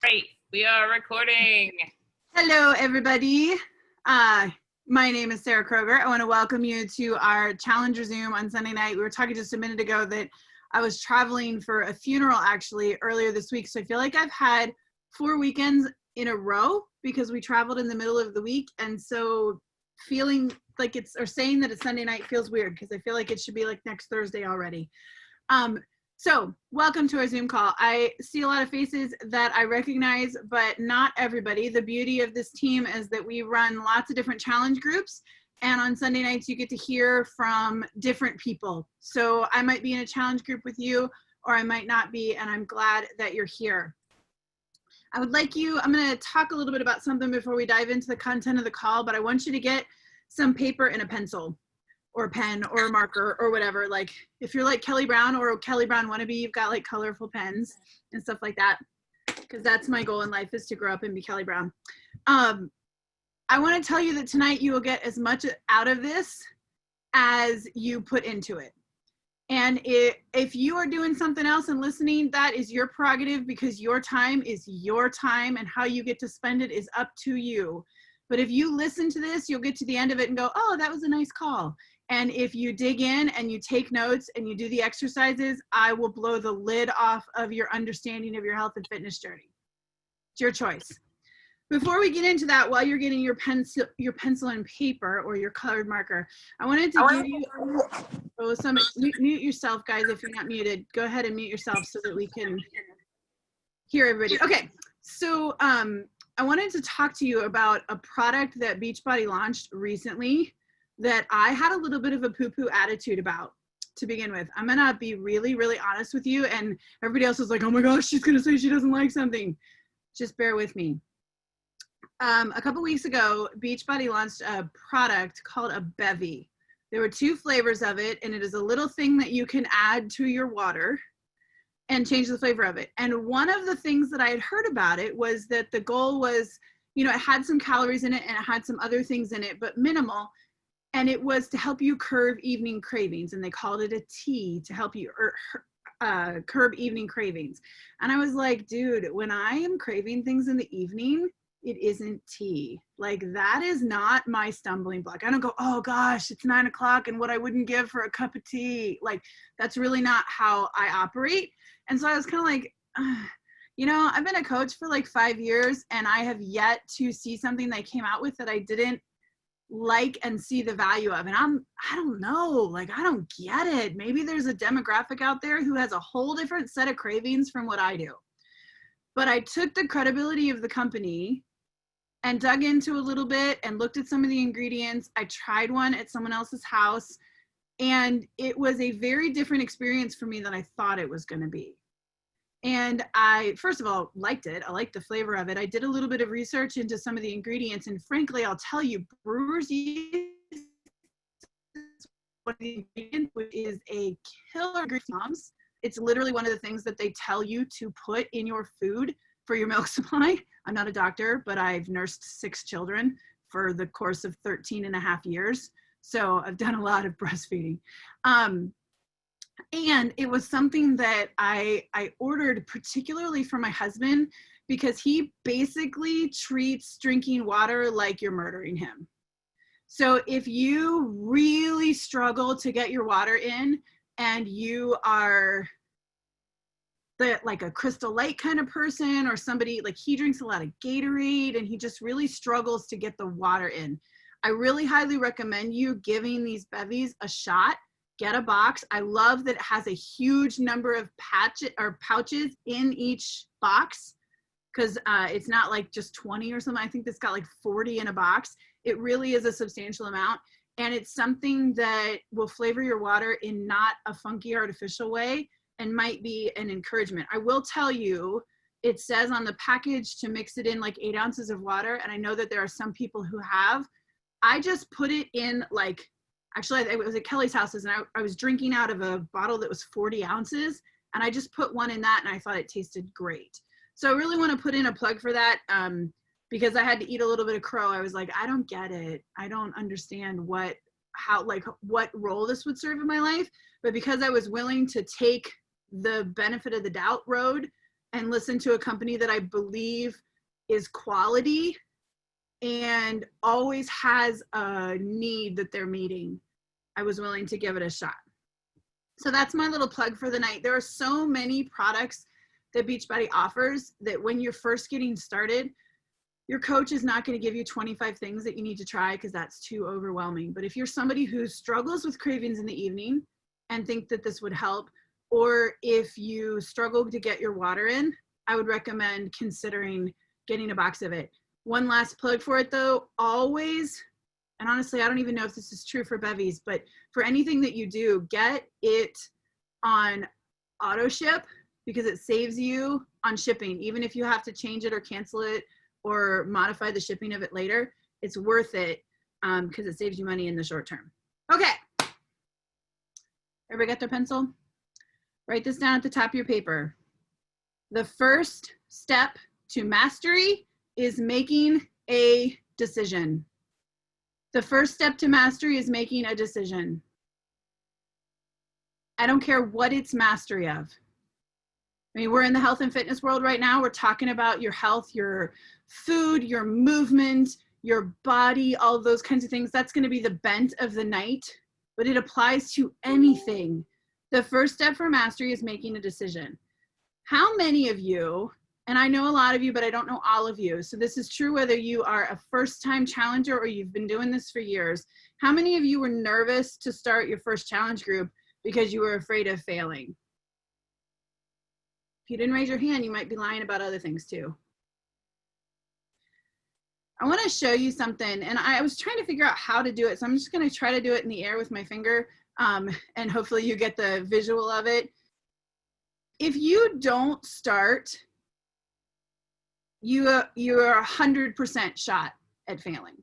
Great, we are recording. Hello, everybody. My name is Sarah Kroger. I want to welcome you to our Challenger Zoom on Sunday night. We were talking just a minute ago that I was traveling for a funeral actually earlier this week. So I feel like I've had 4 weekends in a row because we traveled in the middle of the week. And so feeling like saying that it's Sunday night feels weird because I feel like it should be like next Thursday already. So welcome to our Zoom call. I see a lot of faces that I recognize, but not everybody. The beauty of this team is that we run lots of different challenge groups, and on Sunday nights you get to hear from different people. So I might be in a challenge group with you, or I might not be, and I'm glad that you're here. I'm going to talk a little bit about something before we dive into the content of the call, but I want you to get some paper and a pencil, or a pen or a marker or whatever. Like if you're like Kelly Brown or a Kelly Brown wannabe, you've got like colorful pens and stuff like that, because that's my goal in life, is to grow up and be Kelly Brown. I want to tell you that tonight you will get as much out of this as you put into it. And if you are doing something else and listening, that is your prerogative, because your time is your time and how you get to spend it is up to you. But if you listen to this, you'll get to the end of it and go, oh, that was a nice call. And if you dig in and you take notes and you do the exercises, I will blow the lid off of your understanding of your health and fitness journey. It's your choice. Before we get into that, while you're getting your pencil and paper or your colored marker, I wanted to give you mute yourself, guys. If you're not muted, go ahead and mute yourself so that we can hear everybody. Okay, so I wanted to talk to you about a product that Beachbody launched recently that I had a little bit of a poo-poo attitude about to begin with. I'm gonna be really, really honest with you, and everybody else is like, oh my gosh, she's gonna say she doesn't like something. Just bear with me. A couple weeks ago, Beachbody launched a product called a Bevy. There were 2 flavors of it, and it is a little thing that you can add to your water and change the flavor of it. And one of the things that I had heard about it was that the goal was, it had some calories in it and it had some other things in it, but minimal. And it was to help you curb evening cravings. And they called it a tea to help you curb evening cravings. And I was like, dude, when I am craving things in the evening, it isn't tea. Like, that is not my stumbling block. I don't go, oh gosh, it's 9 o'clock and what I wouldn't give for a cup of tea. Like, that's really not how I operate. And so I was kind of like, I've been a coach for like 5 years, and I have yet to see something they came out with that I didn't like and see the value of. And I don't know, like, I don't get it. Maybe there's a demographic out there who has a whole different set of cravings from what I do. But I took the credibility of the company and dug into a little bit and looked at some of the ingredients. I tried one at someone else's house, and it was a very different experience for me than I thought it was going to be. And I, first of all, liked it. I liked the flavor of it. I did a little bit of research into some of the ingredients, and frankly, I'll tell you, brewers use one of the ingredients, which is a killer ingredient. It's literally one of the things that they tell you to put in your food for your milk supply. I'm not a doctor, but I've nursed 6 children for the course of 13 and a half years. So I've done a lot of breastfeeding. And it was something that I ordered particularly for my husband, because he basically treats drinking water like you're murdering him. So if you really struggle to get your water in, and you are like a Crystal Light kind of person, or somebody like, he drinks a lot of Gatorade and he just really struggles to get the water in, I really highly recommend you giving these bevies a shot. Get a box. I love that it has a huge number of pouches in each box, because it's not like just 20 or something. I think this got like 40 in a box. It really is a substantial amount. And it's something that will flavor your water in not a funky, artificial way, and might be an encouragement. I will tell you, it says on the package to mix it in like 8 ounces of water. And I know that there are some people who have. I just put it in like, actually, it was at Kelly's houses, and I was drinking out of a bottle that was 40 ounces, and I just put one in that, and I thought it tasted great. So I really want to put in a plug for that, because I had to eat a little bit of crow. I was like, I don't get it. I don't understand what role this would serve in my life. But because I was willing to take the benefit of the doubt road, and listen to a company that I believe is quality and always has a need that they're meeting, I was willing to give it a shot. So that's my little plug for the night. There are so many products that Beachbody offers that when you're first getting started, your coach is not going to give you 25 things that you need to try because that's too overwhelming. But if you're somebody who struggles with cravings in the evening and think that this would help, or if you struggle to get your water in, I would recommend considering getting a box of it. One last plug for it though, always, and honestly, I don't even know if this is true for bevies, but for anything that you do, get it on auto ship because it saves you on shipping. Even if you have to change it or cancel it or modify the shipping of it later, it's worth it because it saves you money in the short term. Okay, everybody got their pencil? Write this down at the top of your paper. The first step to mastery is making a decision. The first step to mastery is making a decision. I don't care what it's mastery of. I mean, we're in the health and fitness world right now. We're talking about your health, your food, your movement, your body, all of those kinds of things. That's going to be the bent of the night, but it applies to anything. The first step for mastery is making a decision. How many of you, and I know a lot of you, but I don't know all of you, so this is true whether you are a first-time challenger or you've been doing this for years. How many of you were nervous to start your first challenge group because you were afraid of failing? If you didn't raise your hand, you might be lying about other things too. I want to show you something, and I was trying to figure out how to do it, so I'm just going to try to do it in the air with my finger, and hopefully you get the visual of it. If you don't start, you're 100% shot at failing.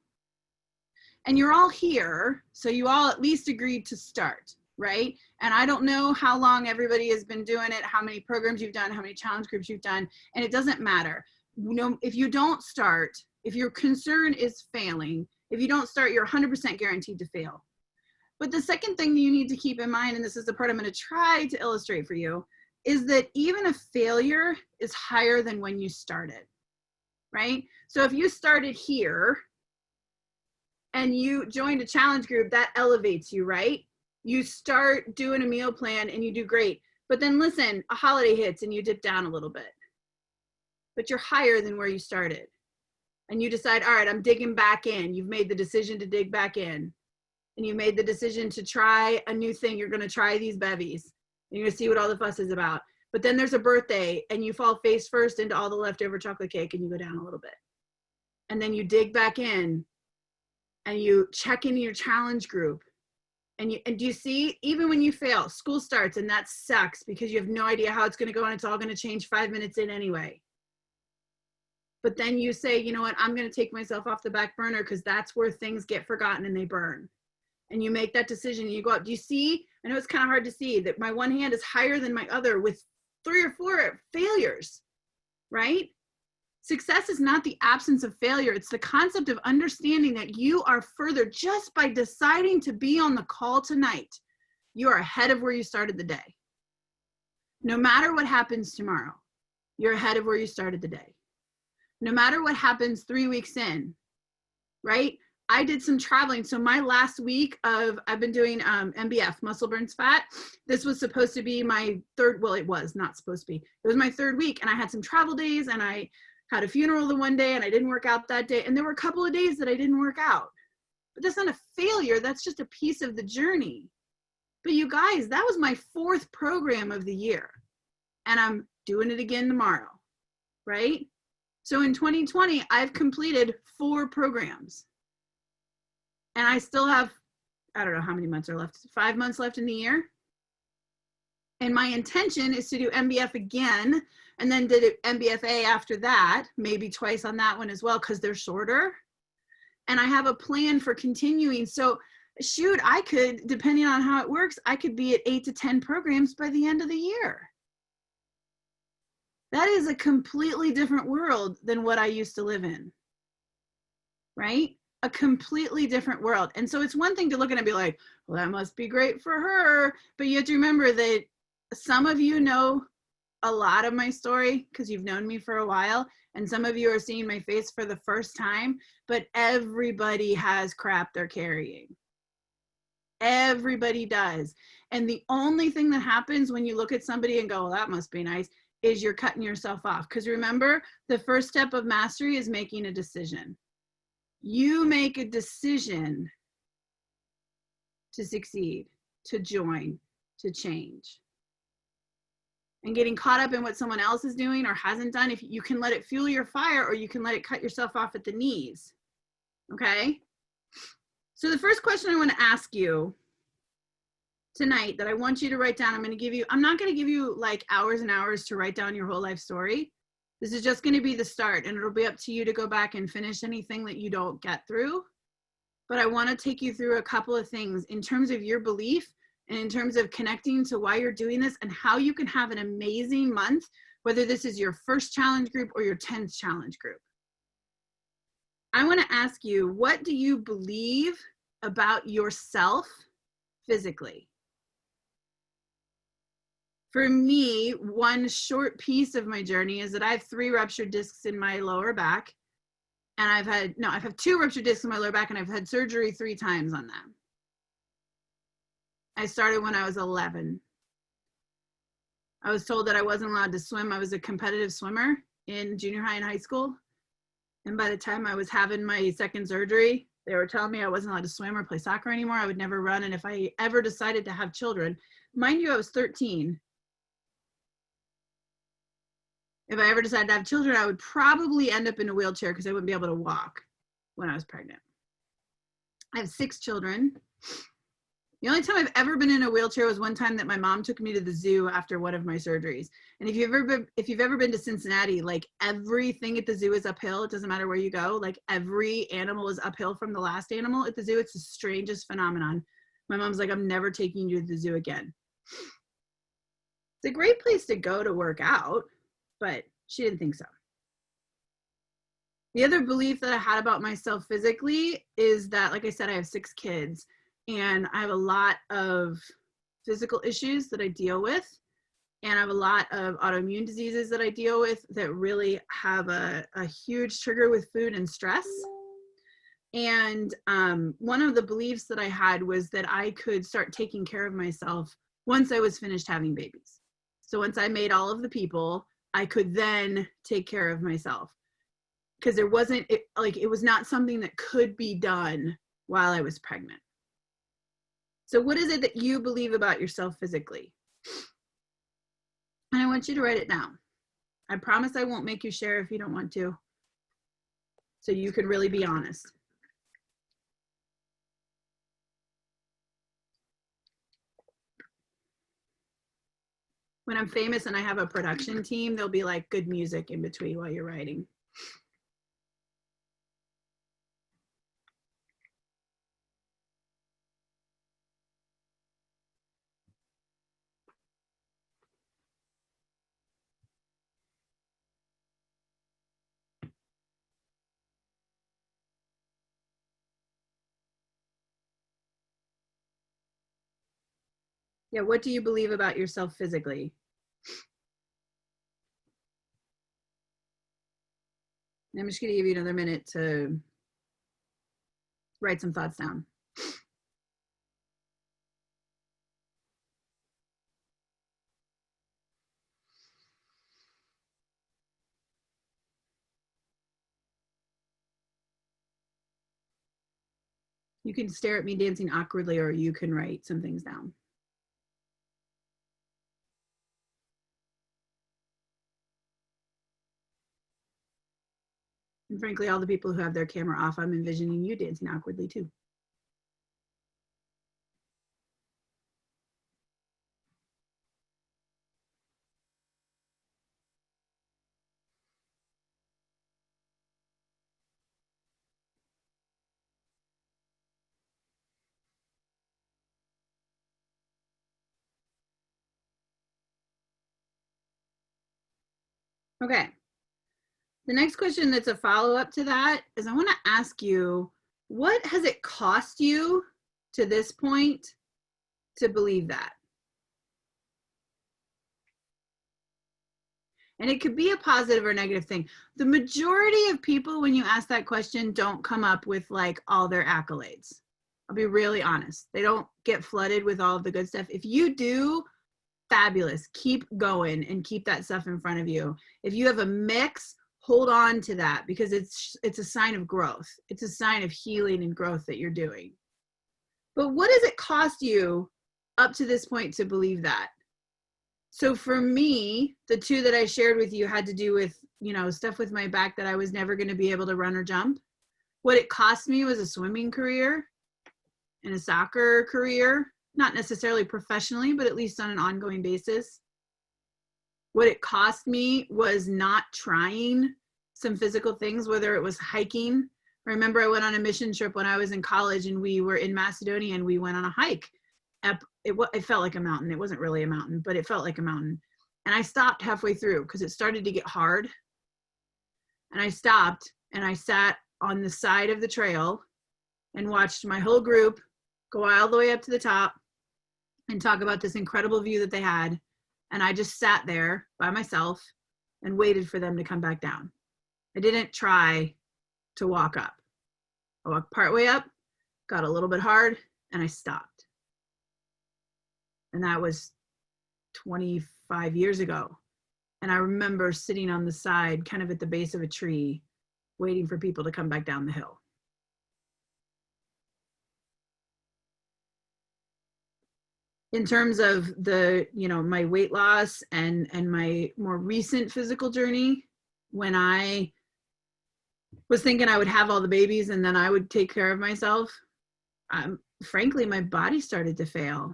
And you're all here, so you all at least agreed to start, right? And I don't know how long everybody has been doing it, how many programs you've done, how many challenge groups you've done, and it doesn't matter. You know, if you don't start, if your concern is failing, if you don't start, you're 100% guaranteed to fail. But the second thing that you need to keep in mind, and this is the part I'm going to try to illustrate for you, is that even a failure is higher than when you started, right? So if you started here and you joined a challenge group, that elevates you, right? You start doing a meal plan and you do great. But then listen, a holiday hits and you dip down a little bit. But you're higher than where you started. And you decide, all right, I'm digging back in. You've made the decision to dig back in. And you made the decision to try a new thing. You're going to try these bevies. And you're going to see what all the fuss is about. But then there's a birthday and you fall face first into all the leftover chocolate cake and you go down a little bit. And then you dig back in and you check into your challenge group. And do you see, even when you fail, school starts and that sucks because you have no idea how it's going to go and it's all going to change 5 minutes in anyway. But then you say, you know what, I'm going to take myself off the back burner because that's where things get forgotten and they burn. And you make that decision and you go up. Do you see? I know it's kind of hard to see that my one hand is higher than my other with 3 or 4 failures, right? Success is not the absence of failure. It's the concept of understanding that you are further just by deciding to be on the call tonight. You are ahead of where you started the day. No matter what happens tomorrow, you're ahead of where you started the day. No matter what happens 3 weeks in, right? I did some traveling. So my last week I've been doing MBF, muscle burns fat. This was supposed to be my third, well, it was not supposed to be. It was my third week and I had some travel days and I had a funeral the one day and I didn't work out that day. And there were a couple of days that I didn't work out. But that's not a failure. That's just a piece of the journey. But you guys, that was my 4th program of the year. And I'm doing it again tomorrow, right? So in 2020, I've completed 4 programs. And I still have, I don't know how many months are left, 5 months left in the year. And my intention is to do MBF again and then did MBFA after that, maybe twice on that one as well because they're shorter. And I have a plan for continuing. So shoot, I could, depending on how it works, I could be at 8 to 10 programs by the end of the year. That is a completely different world than what I used to live in, right? A completely different world. And so it's one thing to look at it and be like, well, that must be great for her. But you have to remember that some of you know a lot of my story because you've known me for a while, and some of you are seeing my face for the first time, but everybody has crap they're carrying. Everybody does. And the only thing that happens when you look at somebody and go, well, that must be nice, is you're cutting yourself off. Because remember, the first step of mastery is making a decision. You make a decision to succeed, to join, to change. And getting caught up in what someone else is doing or hasn't done, if you can let it fuel your fire, or you can let it cut yourself off at the knees. Okay? So the first question I want to ask you tonight that I want you to write down, I'm not going to give you like hours and hours to write down your whole life story. This is just going to be the start, and it'll be up to you to go back and finish anything that you don't get through. But I want to take you through a couple of things in terms of your belief and in terms of connecting to why you're doing this and how you can have an amazing month, whether this is your first challenge group or your 10th challenge group. I want to ask you, what do you believe about yourself physically? For me, one short piece of my journey is that I have 3 ruptured discs in my lower back. And I've had 2 ruptured discs in my lower back, and I've had surgery 3 times on them. I started when I was 11. I was told that I wasn't allowed to swim. I was a competitive swimmer in junior high and high school. And by the time I was having my 2nd surgery, they were telling me I wasn't allowed to swim or play soccer anymore. I would never run. And if I ever decided to have children, mind you, I was 13. If I ever decided to have children, I would probably end up in a wheelchair because I wouldn't be able to walk when I was pregnant. I have 6 children. The only time I've ever been in a wheelchair was one time that my mom took me to the zoo after one of my surgeries. And if you've ever been to Cincinnati, like everything at the zoo is uphill. It doesn't matter where you go. Like every animal is uphill from the last animal at the zoo. It's the strangest phenomenon. My mom's like, I'm never taking you to the zoo again. It's a great place to go to work out, but she didn't think so. The other belief that I had about myself physically is that, like I said, I have 6 kids. And I have a lot of physical issues that I deal with. And I have a lot of autoimmune diseases that I deal with that really have a huge trigger with food and stress. And one of the beliefs that I had was that I could start taking care of myself once I was finished having babies. So once I made all of the people, I could then take care of myself. Because it was not something that could be done while I was pregnant. So what is it that you believe about yourself physically? And I want you to write it down. I promise I won't make you share if you don't want to. So you can really be honest. When I'm famous and I have a production team, there'll be like good music in between while you're writing. Yeah, what do you believe about yourself physically? I'm just going to give you another minute to write some thoughts down. You can stare at me dancing awkwardly, or you can write some things down. And frankly, all the people who have their camera off, I'm envisioning you dancing awkwardly too. Okay. The next question that's a follow-up to that is I want to ask you, what has it cost you to this point to believe that? And it could be a positive or negative thing. The majority of people, when you ask that question, don't come up with like all their accolades. I'll be really honest. They don't get flooded with all of the good stuff. If you do, fabulous. Keep going and keep that stuff in front of you. If you have a mix, hold on to that, because it's a sign of growth. It's a sign of healing and growth that you're doing. But what does it cost you up to this point to believe that? So for me, the two that I shared with you had to do with, you know, stuff with my back that I was never going to be able to run or jump. What it cost me was a swimming career and a soccer career, not necessarily professionally, but at least on an ongoing basis. What it cost me was not trying some physical things, whether it was hiking. I remember I went on a mission trip when I was in college, and we were in Macedonia, and we went on a hike. It felt like a mountain. It wasn't really a mountain, but it felt like a mountain. And I stopped halfway through because it started to get hard. And I stopped and I sat on the side of the trail and watched my whole group go all the way up to the top and talk about this incredible view that they had. And I just sat there by myself and waited for them to come back down. I didn't try to walk up. I walked partway up, got a little bit hard, and I stopped. And that was 25 years ago. And I remember sitting on the side, kind of at the base of a tree, waiting for people to come back down the hill. In terms of the, you know, my weight loss and my more recent physical journey, when I was thinking I would have all the babies and then I would take care of myself, frankly, my body started to fail.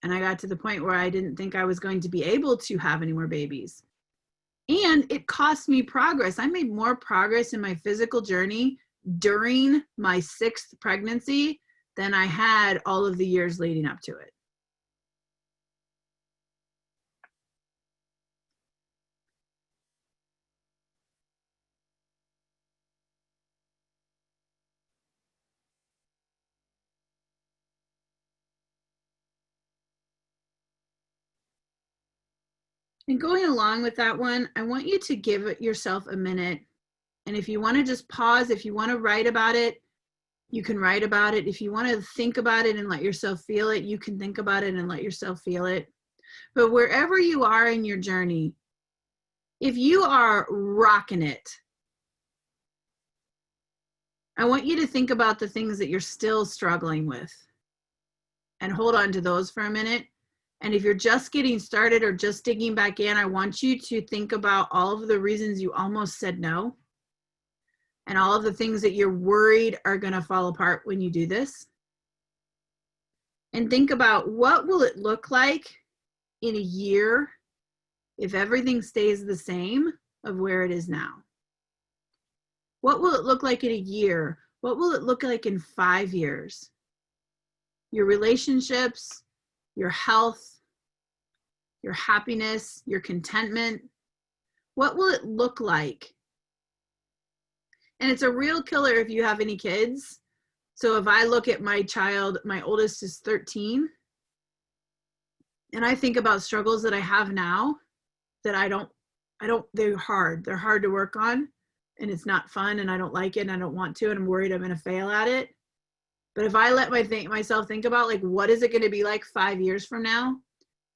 And I got to the point where I didn't think I was going to be able to have any more babies. And it cost me progress. I made more progress in my physical journey during my 6th pregnancy than I had all of the years leading up to it. And going along with that one, I want you to give yourself a minute. And if you want to just pause, if you want to write about it, you can write about it. If you want to think about it and let yourself feel it, you can think about it and let yourself feel it. But wherever you are in your journey, if you are rocking it, I want you to think about the things that you're still struggling with and hold on to those for a minute. And if you're just getting started or just digging back in, I want you to think about all of the reasons you almost said no and all of the things that you're worried are going to fall apart when you do this. And think about, what will it look like in a year if everything stays the same of where it is now? What will it look like in a year? What will it look like in 5 years? Your relationships, your health, your happiness, your contentment. What will it look like? And it's a real killer if you have any kids. So if I look at my child, my oldest is 13, and I think about struggles that I have now that they're hard to work on, and it's not fun, and I don't like it, and I don't want to, and I'm worried I'm going to fail at it. But if I let myself think about, like, what is it going to be like 5 years from now?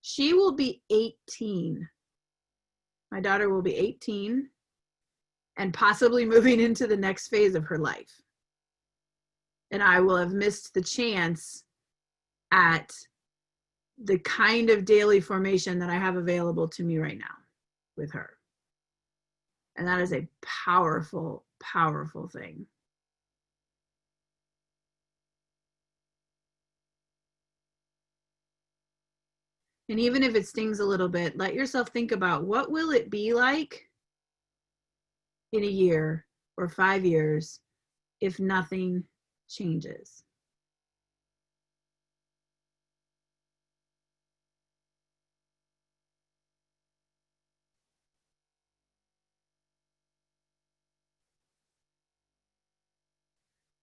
She will be 18. My daughter will be 18 and possibly moving into the next phase of her life. And I will have missed the chance at the kind of daily formation that I have available to me right now with her. And that is a powerful, powerful thing. And even if it stings a little bit, let yourself think about, what will it be like in a year or 5 years if nothing changes?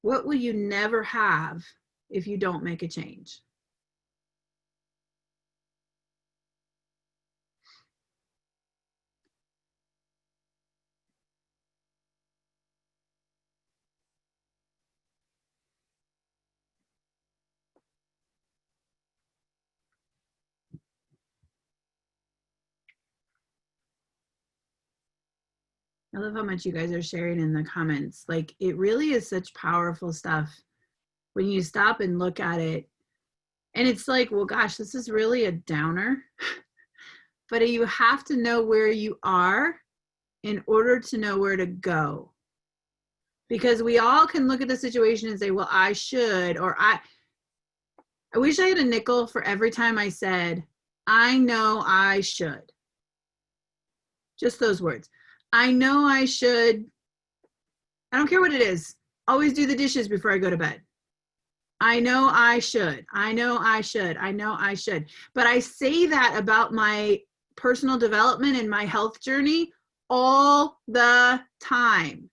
What will you never have if you don't make a change? I love how much you guys are sharing in the comments. Like, it really is such powerful stuff when you stop and look at it. And it's like, well, gosh, this is really a downer. But you have to know where you are in order to know where to go. Because we all can look at the situation and say, well, I should, or I wish I had a nickel for every time I said, I know I should. Just those words. I know I should. I don't care what it is. Always do the dishes before I go to bed. I know I should. I know I should. I know I should. But I say that about my personal development and my health journey all the time.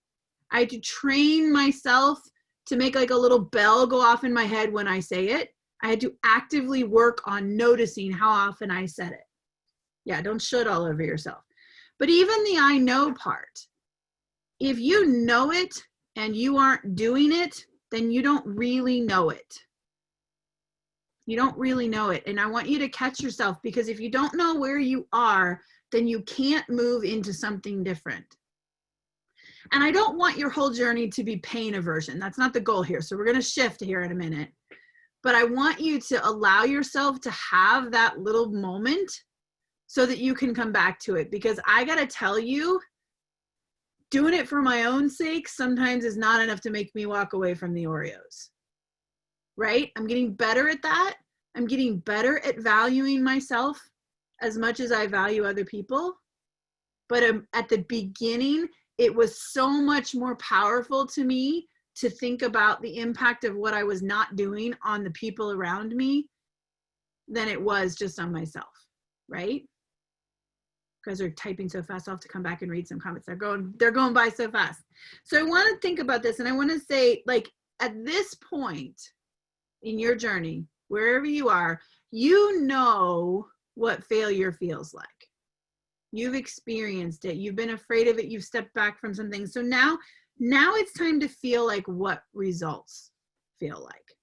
I had to train myself to make like a little bell go off in my head when I say it. I had to actively work on noticing how often I said it. Yeah, don't should all over yourself. But even the I know part, if you know it and you aren't doing it, then you don't really know it. You don't really know it. And I want you to catch yourself, because if you don't know where you are, then you can't move into something different. And I don't want your whole journey to be pain aversion. That's not the goal here. So we're going to shift here in a minute. But I want you to allow yourself to have that little moment so that you can come back to it. Because I got to tell you, doing it for my own sake sometimes is not enough to make me walk away from the Oreos. Right? I'm getting better at that. I'm getting better at valuing myself as much as I value other people. But at the beginning, it was so much more powerful to me to think about the impact of what I was not doing on the people around me than it was just on myself, right? You guys are typing so fast, I'll have to come back and read some comments. They're going by so fast. So I want to think about this, and I want to say, like, at this point in your journey, wherever you are, you know what failure feels like. You've experienced it. You've been afraid of it. You've stepped back from something. So now it's time to feel like what results feel like.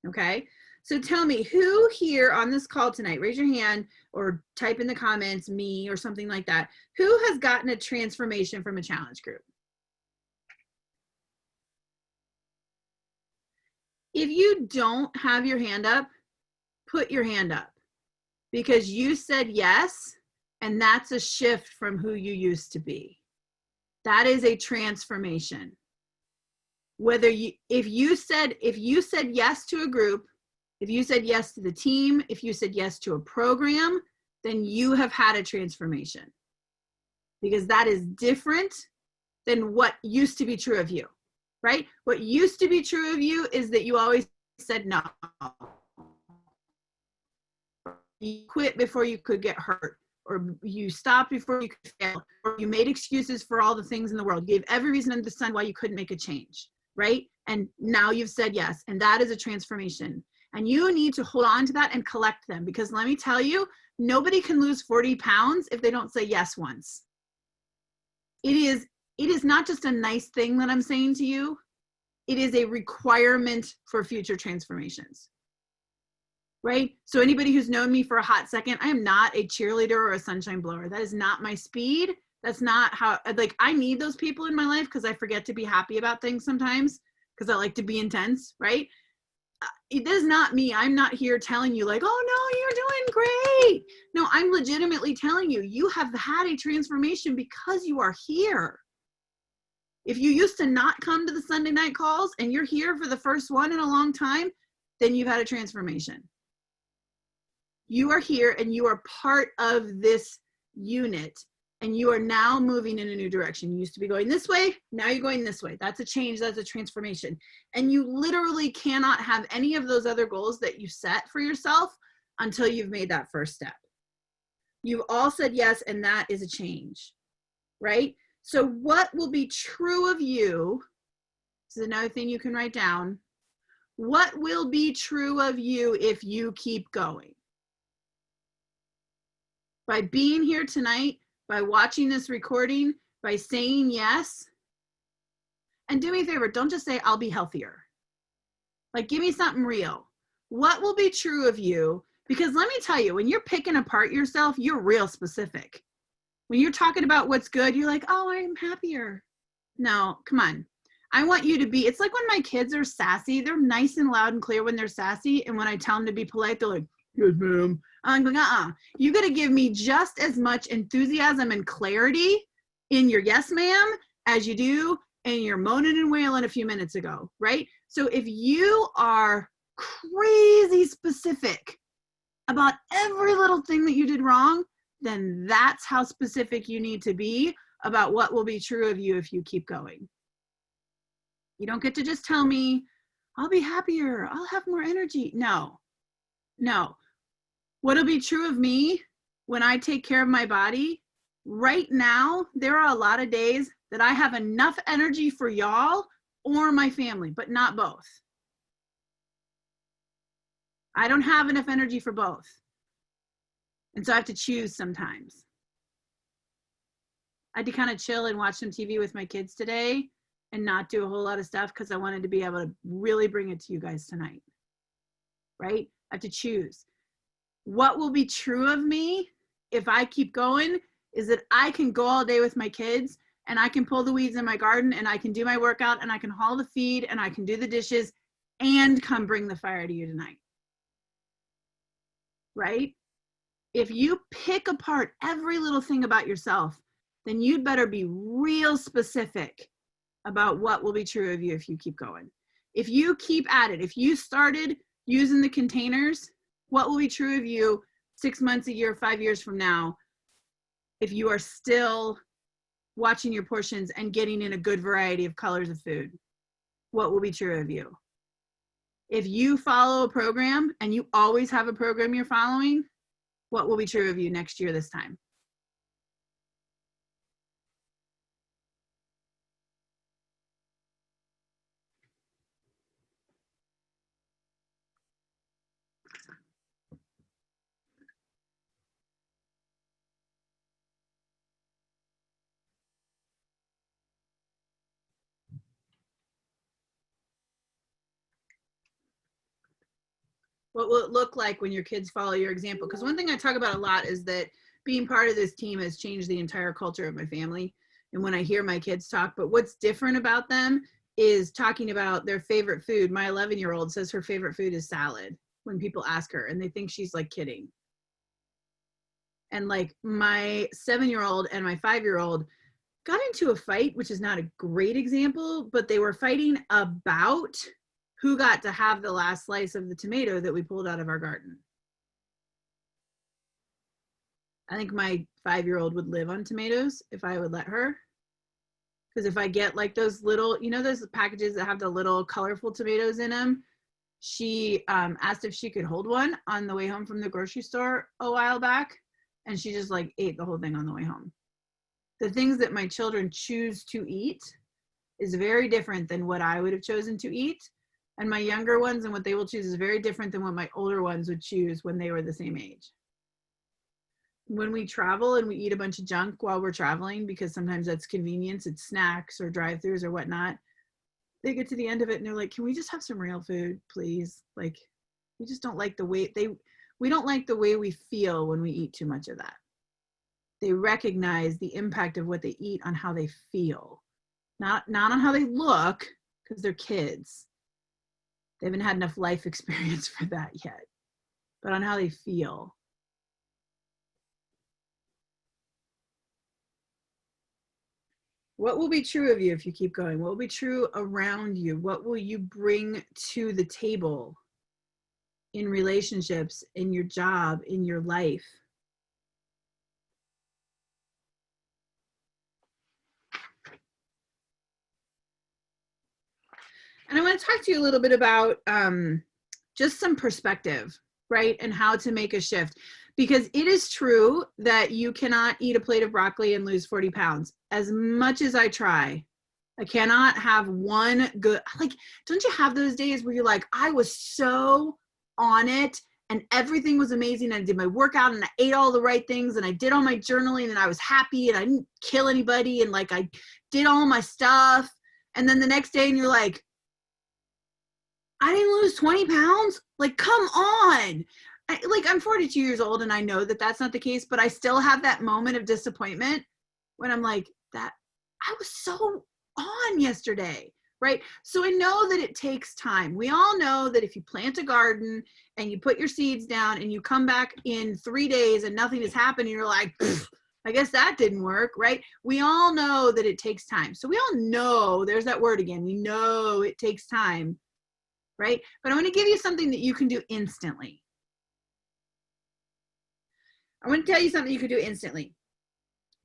Okay? So tell me, who here on this call tonight, raise your hand or type in the comments, me or something like that, who has gotten a transformation from a challenge group? If you don't have your hand up, put your hand up, because you said yes, and that's a shift from who you used to be. That is a transformation. If you said yes to a group, if you said yes to the team, if you said yes to a program, then you have had a transformation, because that is different than what used to be true of you, right? What used to be true of you is that you always said no. You quit before you could get hurt, or you stopped before you could fail, or you made excuses for all the things in the world. You gave every reason under the sun why you couldn't make a change, right? And now you've said yes, and that is a transformation. And you need to hold on to that and collect them, because let me tell you, nobody can lose 40 pounds if they don't say yes once. It is not just a nice thing that I'm saying to you. It is a requirement for future transformations. Right? So anybody who's known me for a hot second, I am not a cheerleader or a sunshine blower. That is not my speed. That's not how, like, I need those people in my life because I forget to be happy about things sometimes because I like to be intense, right? It is not me. I'm not here telling you like, oh no, you're doing great. No, I'm legitimately telling you, you have had a transformation because you are here. If you used to not come to the Sunday night calls and you're here for the first one in a long time, then you've had a transformation. You are here and you are part of this unit, and you are now moving in a new direction. You used to be going this way, now you're going this way. That's a change, that's a transformation. And you literally cannot have any of those other goals that you set for yourself until you've made that first step. You've all said yes, and that is a change, right? So what will be true of you, this is another thing you can write down, what will be true of you if you keep going? By being here tonight, by watching this recording, by saying yes. And do me a favor, don't just say, I'll be healthier. Like, give me something real. What will be true of you? Because let me tell you, when you're picking apart yourself, you're real specific. When you're talking about what's good, you're like, oh, I'm happier. No, come on. I want you to be, it's like when my kids are sassy, they're nice and loud and clear when they're sassy. And when I tell them to be polite, they're like, yes, ma'am. I'm going, you got to give me just as much enthusiasm and clarity in your yes, ma'am, as you do in your moaning and wailing a few minutes ago, right? So if you are crazy specific about every little thing that you did wrong, then that's how specific you need to be about what will be true of you if you keep going. You don't get to just tell me, I'll be happier, I'll have more energy. No. What'll be true of me when I take care of my body? Right now, there are a lot of days that I have enough energy for y'all or my family, but not both. I don't have enough energy for both. And so I have to choose sometimes. I had to kind of chill and watch some TV with my kids today and not do a whole lot of stuff because I wanted to be able to really bring it to you guys tonight, right? I have to choose. What will be true of me if I keep going is that I can go all day with my kids and I can pull the weeds in my garden and I can do my workout and I can haul the feed and I can do the dishes and come bring the fire to you tonight, right? If you pick apart every little thing about yourself, then you'd better be real specific about what will be true of you if you keep going. If you keep at it, if you started using the containers, what will be true of you 6 months, a year, 5 years from now, if you are still watching your portions and getting in a good variety of colors of food? What will be true of you? If you follow a program and you always have a program you're following, what will be true of you next year this time? What will it look like when your kids follow your example? Because one thing I talk about a lot is that being part of this team has changed the entire culture of my family. And when I hear my kids talk, but what's different about them is talking about their favorite food. My 11-year-old says her favorite food is salad when people ask her, and they think she's like kidding. And like my 7-year-old and my 5-year-old got into a fight, which is not a great example, but they were fighting about who got to have the last slice of the tomato that we pulled out of our garden. I think my 5-year-old would live on tomatoes if I would let her. Because if I get like those little, you know, those packages that have the little colorful tomatoes in them, she asked if she could hold one on the way home from the grocery store a while back. And she just like ate the whole thing on the way home. The things that my children choose to eat is very different than what I would have chosen to eat. And my younger ones and what they will choose is very different than what my older ones would choose when they were the same age. When we travel and we eat a bunch of junk while we're traveling, because sometimes that's convenience, it's snacks or drive-thrus or whatnot, they get to the end of it and they're like, can we just have some real food, please? Like, we just don't like the way we don't like the way we feel when we eat too much of that. They recognize the impact of what they eat on how they feel, not on how they look, because they're kids. They haven't had enough life experience for that yet, but on how they feel. What will be true of you if you keep going? What will be true around you? What will you bring to the table in relationships, in your job, in your life? And I want to talk to you a little bit about just some perspective, right? And how to make a shift. Because it is true that you cannot eat a plate of broccoli and lose 40 pounds. As much as I try, I cannot have one good, like, don't you have those days where you're like, I was so on it and everything was amazing. And I did my workout and I ate all the right things and I did all my journaling and I was happy and I didn't kill anybody and like I did all my stuff. And then the next day and you're like, I didn't lose 20 pounds? Like, come on. I'm 42 years old and I know that that's not the case, but I still have that moment of disappointment when I'm like, that I was so on yesterday, right? So I know that it takes time. We all know that if you plant a garden and you put your seeds down and you come back in 3 days and nothing has happened, and you're like, I guess that didn't work, right? We all know that it takes time. So we all know, there's that word again, we know it takes time, right? But I'm going to give you something that you can do instantly. I want to tell you something you can do instantly.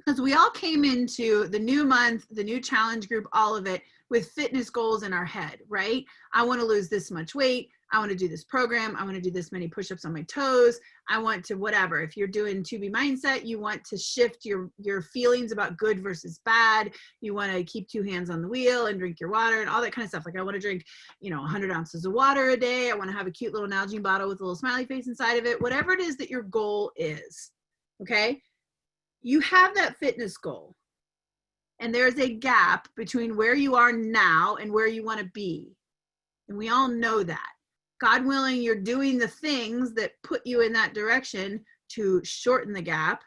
Because we all came into the new month, the new challenge group, all of it with fitness goals in our head, right? I want to lose this much weight. I want to do this program. I want to do this many push-ups on my toes. I want to whatever. If you're doing 2B mindset, you want to shift your feelings about good versus bad. You want to keep 2 hands on the wheel and drink your water and all that kind of stuff. Like I want to drink, 100 ounces of water a day. I want to have a cute little Nalgene bottle with a little smiley face inside of it. Whatever it is that your goal is, okay? You have that fitness goal. And there's a gap between where you are now and where you want to be. And we all know that. God willing, you're doing the things that put you in that direction to shorten the gap,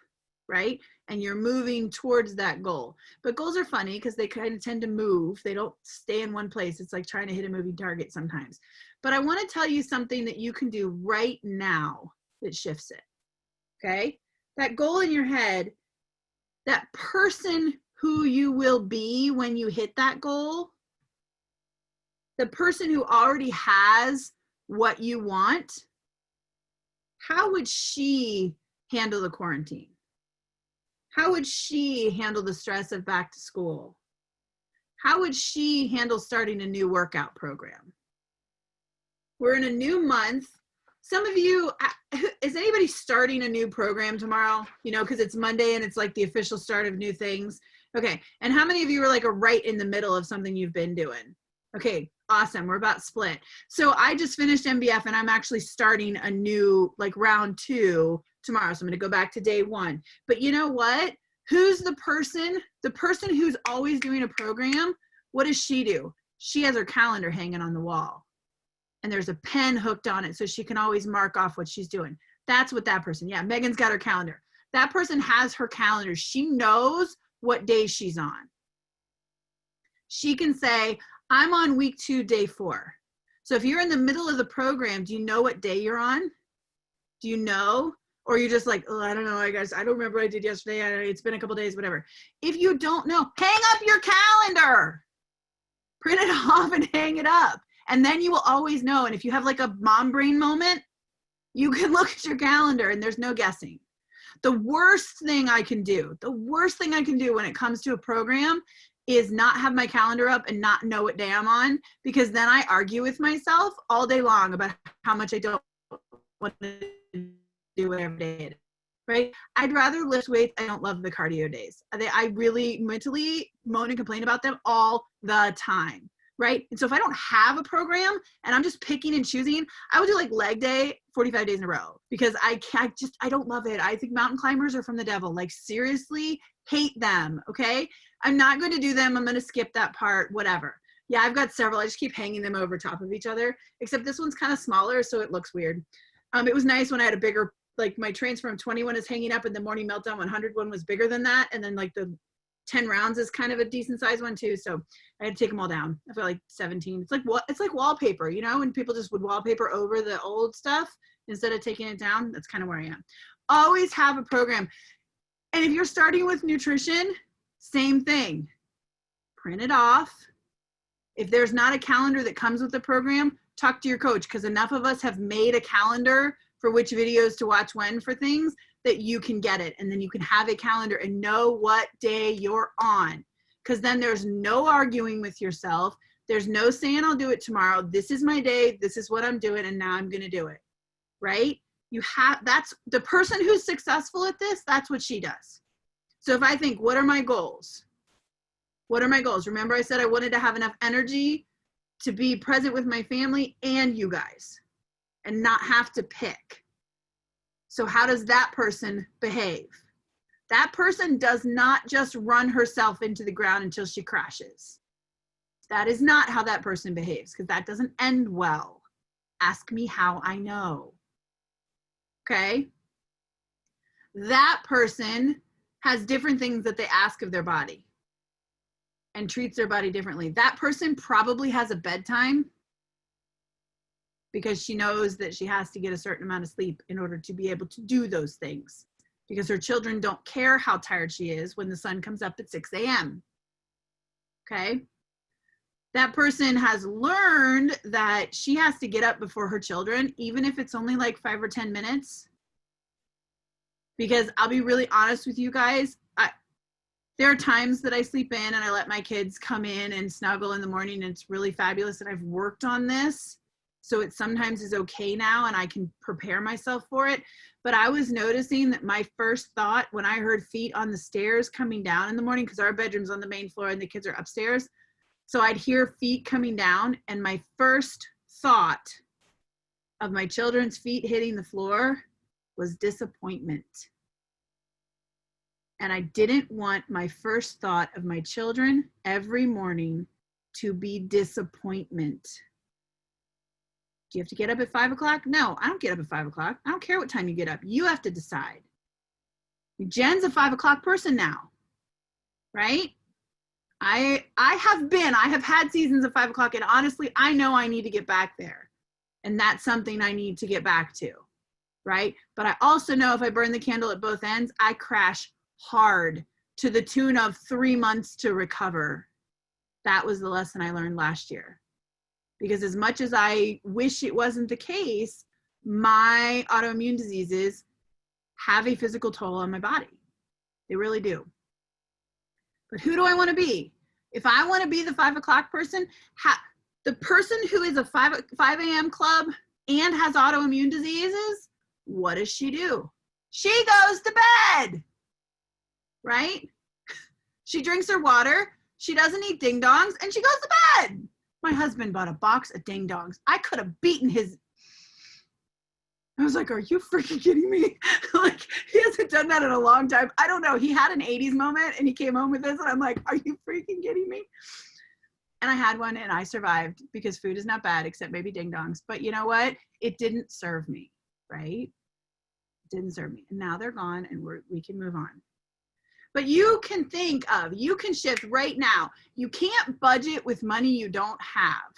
right? And you're moving towards that goal. But goals are funny because they kind of tend to move. They don't stay in one place. It's like trying to hit a moving target sometimes. But I want to tell you something that you can do right now that shifts it, okay? That goal in your head, that person who you will be when you hit that goal, the person who already has what you want, how would she handle the quarantine? How would she handle the stress of back to school? How would she handle starting a new workout program? We're in a new month. Some of you, is anybody starting a new program tomorrow? Because it's Monday and it's like the official start of new things. Okay, and how many of you are like right in the middle of something you've been doing? Okay, awesome, we're about split. So I just finished MBF and I'm actually starting a new, like round 2 tomorrow. So I'm gonna go back to day 1. But you know what? Who's the person who's always doing a program? What does she do? She has her calendar hanging on the wall. And there's a pen hooked on it so she can always mark off what she's doing. That's what that person, yeah, Megan's got her calendar. That person has her calendar. She knows what day she's on. She can say, I'm on week 2, day 4. So if you're in the middle of the program, do you know what day you're on? Do you know? Or you're just like, oh, I don't know, I guess, I don't remember what I did yesterday. It's been a couple days, whatever. If you don't know, hang up your calendar. Print it off and hang it up. And then you will always know. And if you have like a mom brain moment, you can look at your calendar and there's no guessing. The worst thing I can do when it comes to a program is not have my calendar up and not know what day I'm on, because then I argue with myself all day long about how much I don't want to do whatever day it is, right? I'd rather lift weights. I don't love the cardio days. I really mentally moan and complain about them all the time. Right? And so if I don't have a program and I'm just picking and choosing, I would do like leg day 45 days in a row because I don't love it. I think mountain climbers are from the devil. Like seriously, hate them. Okay. I'm not going to do them. I'm going to skip that part, whatever. Yeah, I've got several. I just keep hanging them over top of each other, except this one's kind of smaller. So it looks weird. It was nice when I had a bigger, like my Transform 21 is hanging up and the Morning Meltdown 100 one was bigger than that. And then like the 10 rounds is kind of a decent size one too. So I had to take them all down. I feel like 17. It's like wallpaper, when people just would wallpaper over the old stuff instead of taking it down. That's kind of where I am. Always have a program. And if you're starting with nutrition, same thing. Print it off. If there's not a calendar that comes with the program, talk to your coach, because enough of us have made a calendar for which videos to watch when for things that you can get it. And then you can have a calendar and know what day you're on. Because then there's no arguing with yourself. There's no saying I'll do it tomorrow. This is my day. This is what I'm doing. And now I'm going to do it. Right? That's the person who's successful at this. That's what she does. So if I think, what are my goals? What are my goals? Remember I said I wanted to have enough energy to be present with my family and you guys and not have to pick. So how does that person behave? That person does not just run herself into the ground until she crashes. That is not how that person behaves, because that doesn't end well. Ask me how I know. Okay. That person has different things that they ask of their body and treats their body differently. That person probably has a bedtime because she knows that she has to get a certain amount of sleep in order to be able to do those things, because her children don't care how tired she is when the sun comes up at 6 a.m. Okay. That person has learned that she has to get up before her children, even if it's only like 5 or 10 minutes. Because I'll be really honest with you guys, there are times that I sleep in and I let my kids come in and snuggle in the morning, and it's really fabulous, and I've worked on this. So it sometimes is okay now and I can prepare myself for it. But I was noticing that my first thought when I heard feet on the stairs coming down in the morning, because our bedroom's on the main floor and the kids are upstairs. So I'd hear feet coming down, and my first thought of my children's feet hitting the floor was disappointment. And I didn't want my first thought of my children every morning to be disappointment. Do you have to get up at 5 o'clock? No, I don't get up at 5 o'clock. I don't care what time you get up. You have to decide. Jen's a 5 o'clock person now, right? I have had seasons of 5 o'clock, and honestly, I know I need to get back there. And that's something I need to get back to, right? But I also know if I burn the candle at both ends, I crash hard to the tune of 3 months to recover. That was the lesson I learned last year. Because as much as I wish it wasn't the case, my autoimmune diseases have a physical toll on my body. They really do. But who do I want to be? If I want to be the 5 o'clock person, the person who is a 5 a.m. club and has autoimmune diseases, what does she do? She goes to bed, right? She drinks her water, she doesn't eat ding dongs, and she goes to bed. My husband bought a box of ding dongs. I could have beaten his. I was like, are you freaking kidding me? Like, he hasn't done that in a long time. I don't know. He had an 80s moment and he came home with this, and I'm like, are you freaking kidding me? And I had one and I survived, because food is not bad except maybe ding dongs. But you know what? It didn't serve me, right? It didn't serve me. And now they're gone, and we can move on. But you can you can shift right now. You can't budget with money you don't have,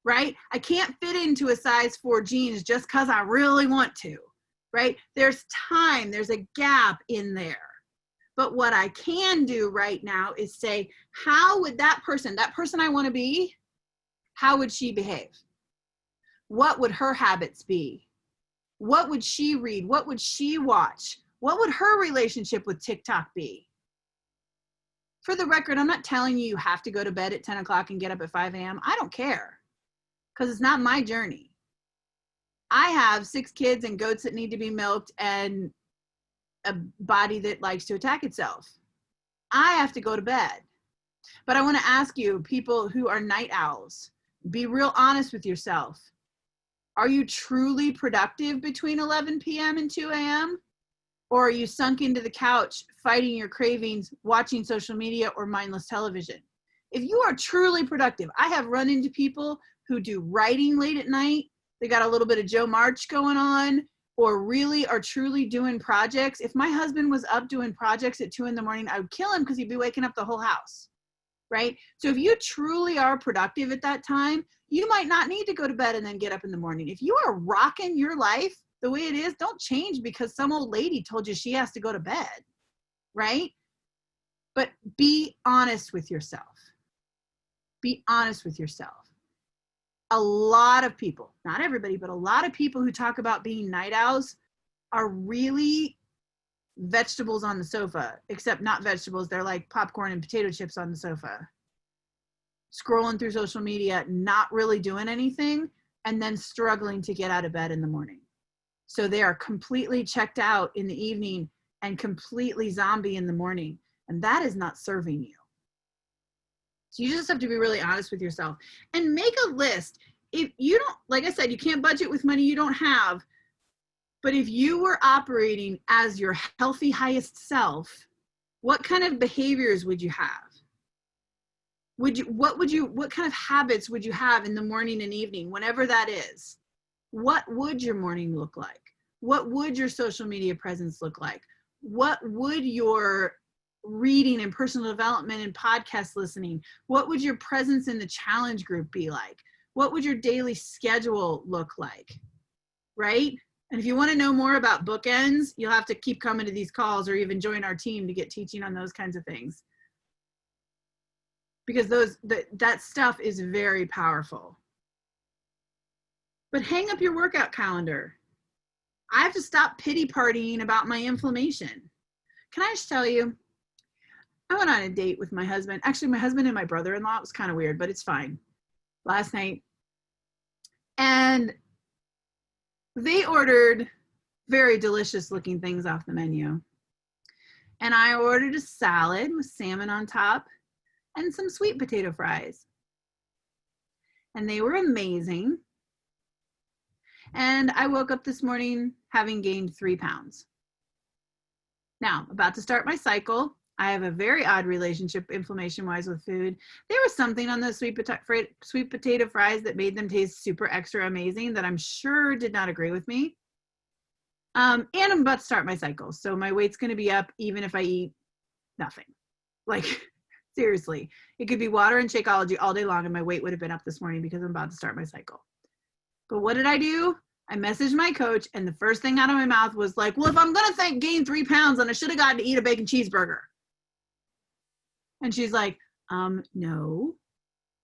right? I can't fit into a size 4 jeans just because I really want to, right? There's time, there's a gap in there. But what I can do right now is say, how would that person I want to be, how would she behave? What would her habits be? What would she read? What would she watch? What would her relationship with TikTok be? For the record, I'm not telling you have to go to bed at 10 o'clock and get up at 5 a.m. I don't care, because it's not my journey. I have 6 kids and goats that need to be milked and a body that likes to attack itself. I have to go to bed. But I want to ask you, people who are night owls, be real honest with yourself. Are you truly productive between 11 p.m. and 2 a.m.? Or are you sunk into the couch, fighting your cravings, watching social media or mindless television? If you are truly productive, I have run into people who do writing late at night. They got a little bit of Joe March going on, or really are truly doing projects. If my husband was up doing projects at 2 a.m, I would kill him, because he'd be waking up the whole house, right? So if you truly are productive at that time, you might not need to go to bed and then get up in the morning. If you are rocking your life the way it is, don't change because some old lady told you she has to go to bed, right? But be honest with yourself. Be honest with yourself. A lot of people, not everybody, but a lot of people who talk about being night owls are really vegetables on the sofa, except not vegetables. They're like popcorn and potato chips on the sofa, scrolling through social media, not really doing anything, and then struggling to get out of bed in the morning. So they are completely checked out in the evening and completely zombie in the morning. And that is not serving you. So you just have to be really honest with yourself and make a list. If you don't, like I said, you can't budget with money you don't have. But if you were operating as your healthy, highest self, what kind of behaviors would you have? What kind of habits would you have in the morning and evening, whenever that is? What would your morning look like? What would your social media presence look like? What would your reading and personal development and podcast listening, what would your presence in the challenge group be like? What would your daily schedule look like? Right? And if you want to know more about bookends, you'll have to keep coming to these calls or even join our team to get teaching on those kinds of things. Because that stuff is very powerful. But hang up your workout calendar. I have to stop pity partying about my inflammation. Can I just tell you, I went on a date with my husband. Actually, my husband and my brother-in-law. It was kind of weird, but it's fine. Last night. And they ordered very delicious looking things off the menu. And I ordered a salad with salmon on top and some sweet potato fries. And they were amazing. And I woke up this morning having gained 3 pounds. Now, about to start my cycle. I have a very odd relationship inflammation-wise with food. There was something on those sweet potato fries that made them taste super extra amazing that I'm sure did not agree with me. And I'm about to start my cycle. So my weight's going to be up even if I eat nothing. Like, seriously. It could be water and Shakeology all day long and my weight would have been up this morning because I'm about to start my cycle. But what did I do? I messaged my coach and the first thing out of my mouth was like, well, if I'm going to gain 3 pounds, then I should have gotten to eat a bacon cheeseburger. And she's like, no,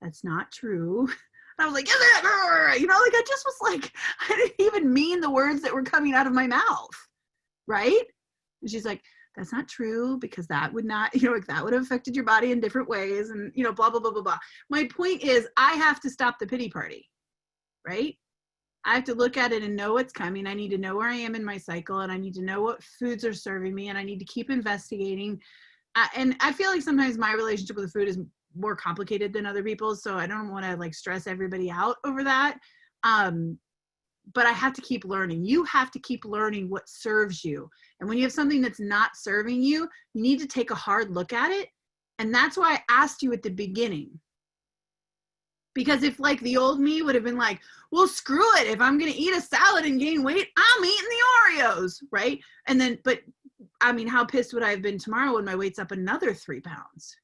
that's not true. And I was like, is it? You know, like I just was like, I didn't even mean the words that were coming out of my mouth. Right? And she's like, that's not true because that would not, you know, like that would have affected your body in different ways and, you know, blah, blah, blah, blah, blah. My point is I have to stop the pity party, right? I have to look at it and know what's coming. I need to know where I am in my cycle and I need to know what foods are serving me and I need to keep investigating. And I feel like sometimes my relationship with food is more complicated than other people's, so I don't want to like stress everybody out over that. But I have to keep learning. You have to keep learning what serves you. And when you have something that's not serving you, you need to take a hard look at it. And that's why I asked you at the beginning. Because if like the old me would have been like, well, screw it. If I'm going to eat a salad and gain weight, I'm eating the Oreos, right? And then, but I mean, how pissed would I have been tomorrow when my weight's up another 3 pounds,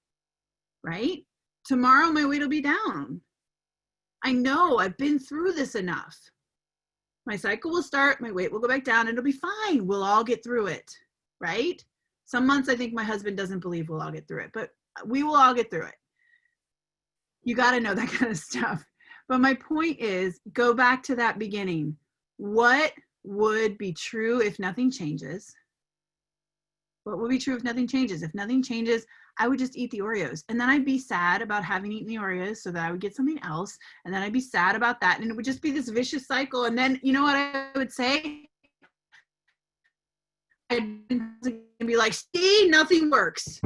right? Tomorrow my weight will be down. I know I've been through this enough. My cycle will start, my weight will go back down, it'll be fine. We'll all get through it, right? Some months I think my husband doesn't believe we'll all get through it, but we will all get through it. You got to know that kind of stuff. But my point is, go back to that beginning. What would be true if nothing changes? What would be true if nothing changes? If nothing changes, I would just eat the Oreos. And then I'd be sad about having eaten the Oreos so that I would get something else. And then I'd be sad about that. And it would just be this vicious cycle. And then, you know what I would say? I'd be like, see, nothing works.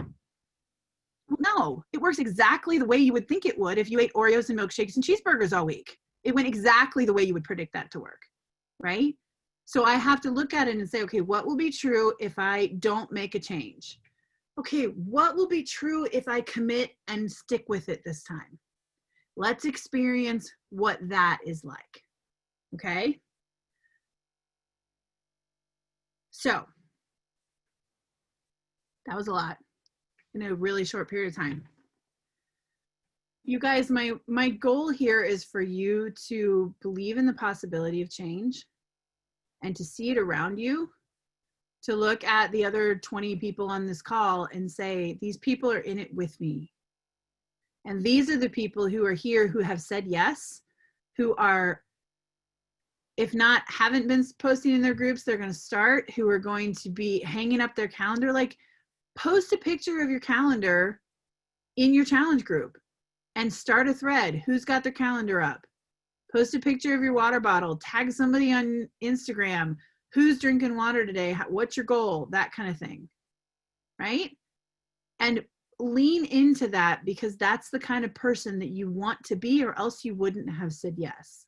No, it works exactly the way you would think it would if you ate Oreos and milkshakes and cheeseburgers all week. It went exactly the way you would predict that to work, right? So I have to look at it and say, okay, what will be true if I don't make a change? Okay, what will be true if I commit and stick with it this time? Let's experience what that is like, okay? So that was a lot in a really short period of time. You guys, my goal here is for you to believe in the possibility of change and to see it around you, to look at the other 20 people on this call and say, these people are in it with me. And these are the people who are here who have said yes, who are, if not, haven't been posting in their groups, they're going to start, who are going to be hanging up their calendar. Like, post a picture of your calendar in your challenge group and start a thread. Who's got their calendar up? Post a picture of your water bottle, tag somebody on Instagram. Who's drinking water today? What's your goal? That kind of thing, right? And lean into that because that's the kind of person that you want to be, or else you wouldn't have said yes,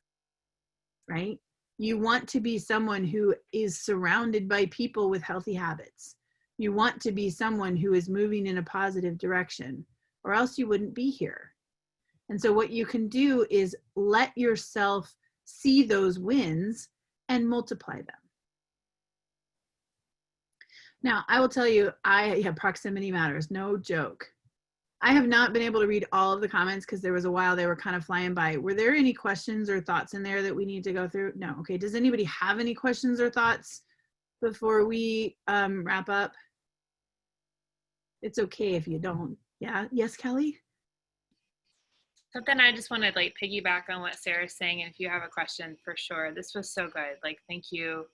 right? You want to be someone who is surrounded by people with healthy habits. You want to be someone who is moving in a positive direction, or else you wouldn't be here. And so what you can do is let yourself see those wins and multiply them. Now, I will tell you, proximity matters, no joke. I have not been able to read all of the comments because there was a while they were kind of flying by. Were there any questions or thoughts in there that we need to go through? No. Okay. Does anybody have any questions or thoughts before we wrap up? It's okay if you don't. Yeah. Yes, Kelly? Something I just want to like piggyback on what Sarah's saying. And if you have a question, for sure. This was so good. Like, thank you.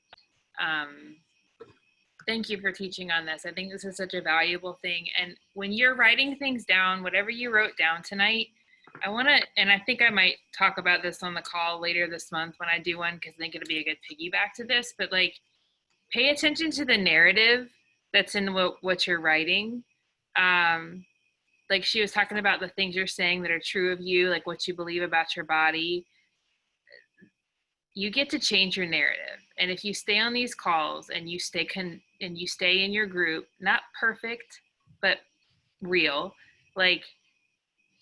Thank you for teaching on this. I think this is such a valuable thing. And when you're writing things down, whatever you wrote down tonight, I want to, and I think I might talk about this on the call later this month when I do one, because I think it'll be a good piggyback to this, but like, pay attention to the narrative that's in what you're writing. Like she was talking about the things you're saying that are true of you, like what you believe about your body. You get to change your narrative. And if you stay on these calls and you stay in your group, not perfect, but real, like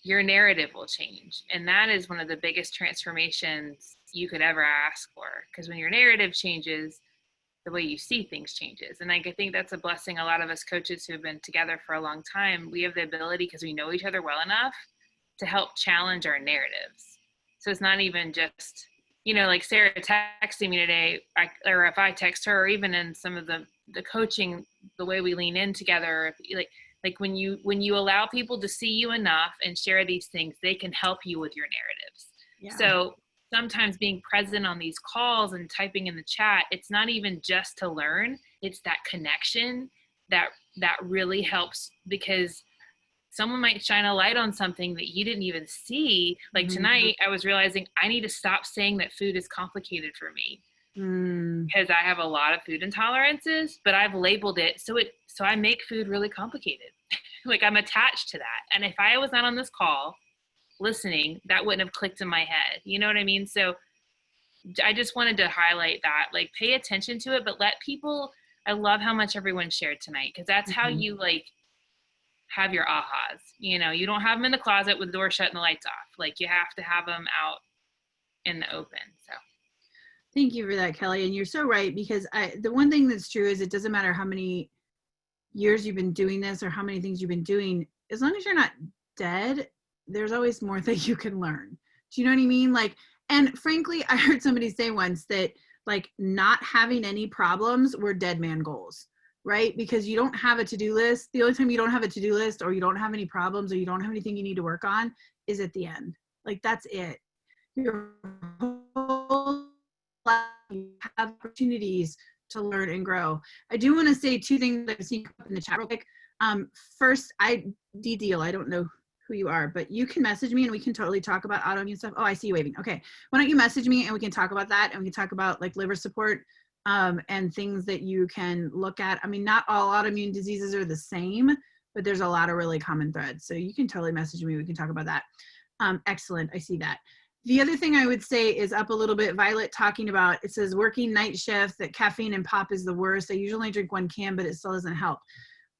your narrative will change. And that is one of the biggest transformations you could ever ask for. Because when your narrative changes, the way you see things changes. And like, I think that's a blessing. A lot of us coaches who have been together for a long time, we have the ability, because we know each other well enough, to help challenge our narratives. So it's not even just, like Sarah texting me today, or if I text her, or even in some of the coaching, the way we lean in together, like when you allow people to see you enough and share these things, they can help you with your narratives. Yeah. So sometimes being present on these calls and typing in the chat, it's not even just to learn, it's that connection that really helps, because someone might shine a light on something that you didn't even see. Like tonight, I was realizing I need to stop saying that food is complicated for me, because I have a lot of food intolerances, but I've labeled it. So I make food really complicated. Like I'm attached to that. And if I was not on this call listening, that wouldn't have clicked in my head. You know what I mean? So I just wanted to highlight that, like, pay attention to it, but let people, I love how much everyone shared tonight, because that's how you like have your ahas. You don't have them in the closet with the door shut and the lights off. Like, you have to have them out in the open. So thank you for that, Kelly. And you're so right, because the one thing that's true is it doesn't matter how many years you've been doing this or how many things you've been doing, as long as you're not dead, there's always more that you can learn. Do you know what I mean? Like, and frankly, I heard somebody say once that like not having any problems were dead man goals, right? Because you don't have a to-do list. The only time you don't have a to-do list, or you don't have any problems, or you don't have anything you need to work on, is at the end. Like, that's it. Your whole life, you have opportunities to learn and grow. I do want to say two things that I've seen up in the chat real quick. First, D-Deal, I don't know who you are, but you can message me and we can totally talk about autoimmune stuff. Oh, I see you waving. Okay. Why don't you message me and we can talk about that, and we can talk about like liver support and things that you can look at. I mean, not all autoimmune diseases are the same, but there's a lot of really common threads. So you can totally message me. We can talk about that. Excellent. I see that. The other thing I would say is up a little bit, Violet talking about, it says working night shift, that caffeine and pop is the worst. I usually drink 1 can, but it still doesn't help.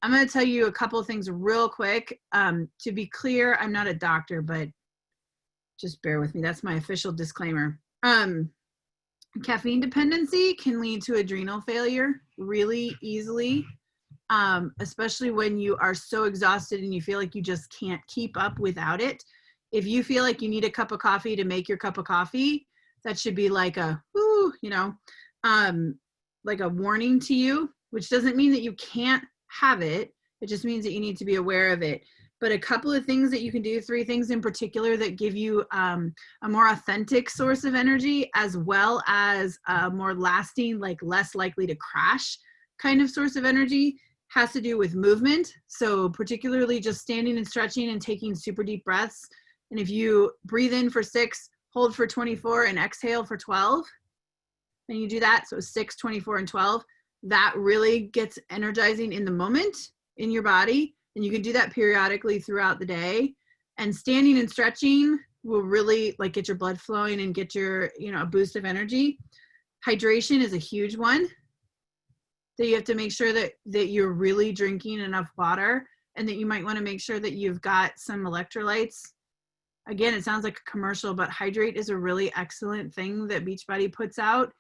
I'm going to tell you a couple of things real quick. To be clear, I'm not a doctor, but just bear with me. That's my official disclaimer. Caffeine dependency can lead to adrenal failure really easily, especially when you are so exhausted and you feel like you just can't keep up without it. If you feel like you need a cup of coffee to make your cup of coffee, that should be like a, whoo, like a warning to you, which doesn't mean that you can't have it. It just means that you need to be aware of it. But a couple of things that you can do, 3 things in particular that give you a more authentic source of energy, as well as a more lasting, like less likely to crash kind of source of energy, has to do with movement. So particularly just standing and stretching and taking super deep breaths. And if you breathe in for 6, hold for 24, and exhale for 12, and you do that, so 6, 24, and 12, that really gets energizing in the moment in your body. And you can do that periodically throughout the day. And standing and stretching will really like get your blood flowing and get your, a boost of energy. Hydration is a huge one. That you have to make sure that you're really drinking enough water, and that you might want to make sure that you've got some electrolytes. Again, it sounds like a commercial, but Hydrate is a really excellent thing that Beachbody puts out.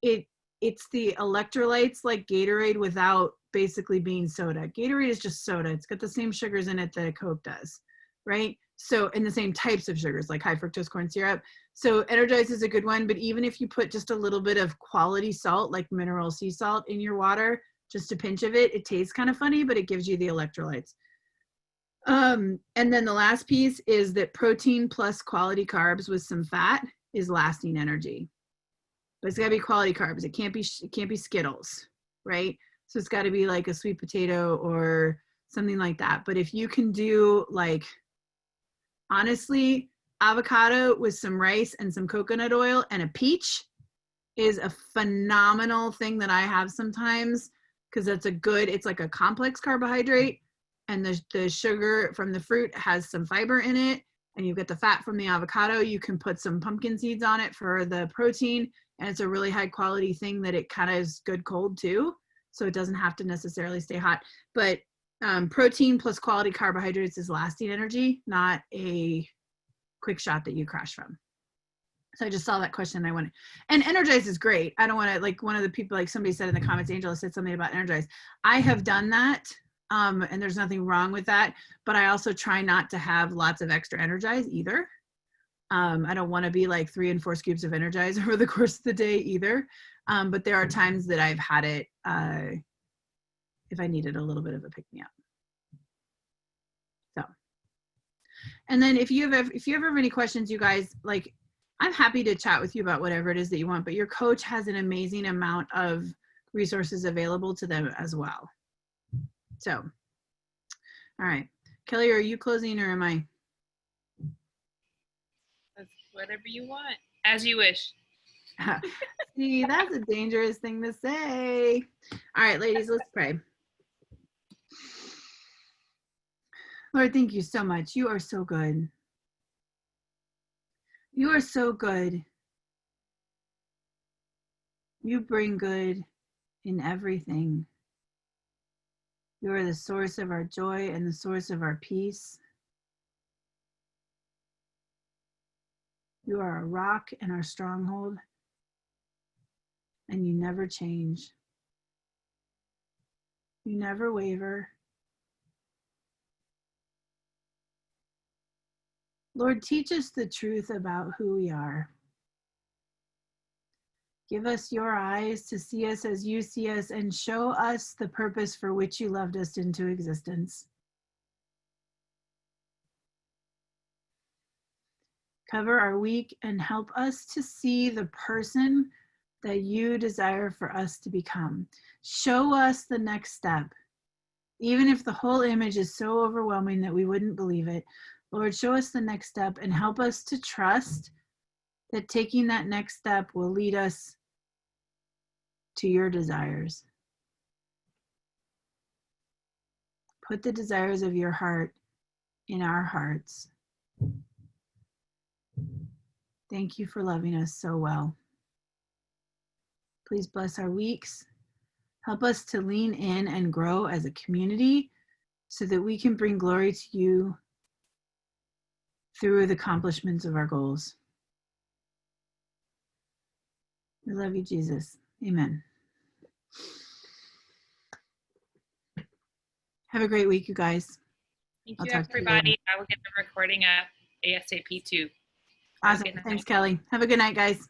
It's the electrolytes like Gatorade without basically being soda. Gatorade is just soda. It's got the same sugars in it that Coke does, right? So, and the same types of sugars like high fructose corn syrup. So Energize is a good one, but even if you put just a little bit of quality salt, like mineral sea salt in your water, just a pinch of it, it tastes kind of funny, but it gives you the electrolytes. And then the last piece is that protein plus quality carbs with some fat is lasting energy. But it's gotta be quality carbs. It can't be Skittles, right? So it's gotta be like a sweet potato or something like that. But if you can do like, honestly, avocado with some rice and some coconut oil and a peach is a phenomenal thing that I have sometimes, because that's it's like a complex carbohydrate, and the sugar from the fruit has some fiber in it, and you get the fat from the avocado. You can put some pumpkin seeds on it for the protein, and it's a really high quality thing that it kind of is good cold too, so it doesn't have to necessarily stay hot. But protein plus quality carbohydrates is lasting energy, not a quick shot that you crash from. So I just saw that question. And Energize is great. I don't want to, like, one of the people, like somebody said in the comments, Angela said something about Energize. I have done that, and there's nothing wrong with that, but I also try not to have lots of extra Energize either. I don't want to be like 3 and 4 scoops of Energize over the course of the day either. But there are times that I've had it if I needed a little bit of a pick-me-up. So, and then if you ever have any questions, you guys, like, I'm happy to chat with you about whatever it is that you want, but your coach has an amazing amount of resources available to them as well. So, all right. Kelly, are you closing or am I? Whatever you want, as you wish. See, that's a dangerous thing to say. All right, ladies, let's pray. Lord, thank you so much. You are so good. You are so good. You bring good in everything. You are the source of our joy and the source of our peace. You are our rock and our stronghold, and you never change. You never waver. Lord, teach us the truth about who we are. Give us your eyes to see us as you see us, and show us the purpose for which you loved us into existence. Cover our week and help us to see the person that you desire for us to become. Show us the next step. Even if the whole image is so overwhelming that we wouldn't believe it, Lord, show us the next step and help us to trust that taking that next step will lead us to your desires. Put the desires of your heart in our hearts. Thank you for loving us so well. Please bless our weeks. Help us to lean in and grow as a community so that we can bring glory to you through the accomplishments of our goals. We love you, Jesus. Amen. Have a great week, you guys. Thank you, everybody. I will get the recording up ASAP too. Awesome. Thanks, Kelly. Have a good night, guys.